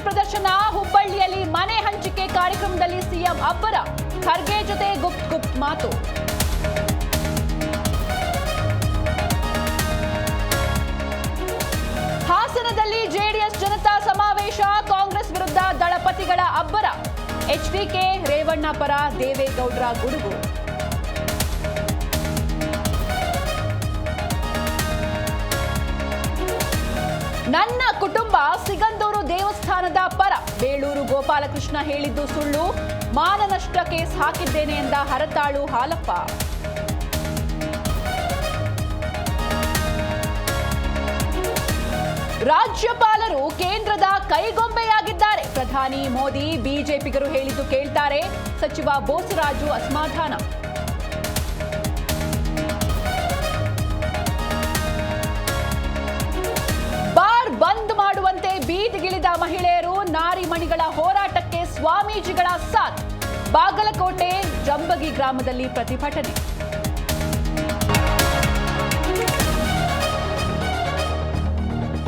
ಪ್ರದರ್ಶನ. ಹುಬ್ಬಳ್ಳಿಯಲ್ಲಿ ಮನೆ ಹಂಚಿಕೆ ಕಾರ್ಯಕ್ರಮದಲ್ಲಿ ಸಿಎಂ ಅಬ್ಬರ. ಖರ್ಗೆ ಜೊತೆ ಗುಪ್ತ್ ಮಾತು. ಹಾಸನದಲ್ಲಿ ಜೆಡಿಎಸ್ ಜನತಾ ಸಮಾವೇಶ. ಕಾಂಗ್ರೆಸ್ ವಿರುದ್ಧ ದಳಪತಿಗಳ ಅಬ್ಬರ. ಎಚ್ಡಿಕೆ ರೇವಣ್ಣ ಪರ ದೇವೇಗೌಡರ ಗುಡುಗು. ನನ್ನ ಕುಟುಂಬ ಸಿಗಂದೂರು ದೇವಸ್ಥಾನದ ಪರ. ಬೇಳೂರು ಗೋಪಾಲಕೃಷ್ಣ ಹೇಳಿದ್ದು ಸುಳ್ಳು. ಮಾನನಷ್ಟ ಕೇಸ್ ಹಾಕಿದ್ದೇನೆ ಎಂದ ಹರತಾಳು ಹಾಲಪ್ಪ. ರಾಜ್ಯಪಾಲರು ಕೇಂದ್ರದ ಕೈಗೊಂಬೆಯಾಗಿದ್ದಾರೆ. ಪ್ರಧಾನಿ ಮೋದಿ ಬಿಜೆಪಿಗರು ಹೇಳಿದ್ದು ಕೇಳ್ತಾರೆ. ಸಚಿವ ಬೋಸರಾಜು ಅಸಮಾಧಾನ. ಬಾರ್ ಬಂದ್ ಮಾಡುವಂತೆ ಬೀದಿಗಿಳಿದ ಮಹಿಳೆಯರು. ನಾರಿಮಣಿಗಳ ಹೋರಾಟಕ್ಕೆ ಸ್ವಾಮೀಜಿಗಳ ಸಾಥ್. ಬಾಗಲಕೋಟೆ ಜಂಬಗಿ ಗ್ರಾಮದಲ್ಲಿ ಪ್ರತಿಭಟನೆ.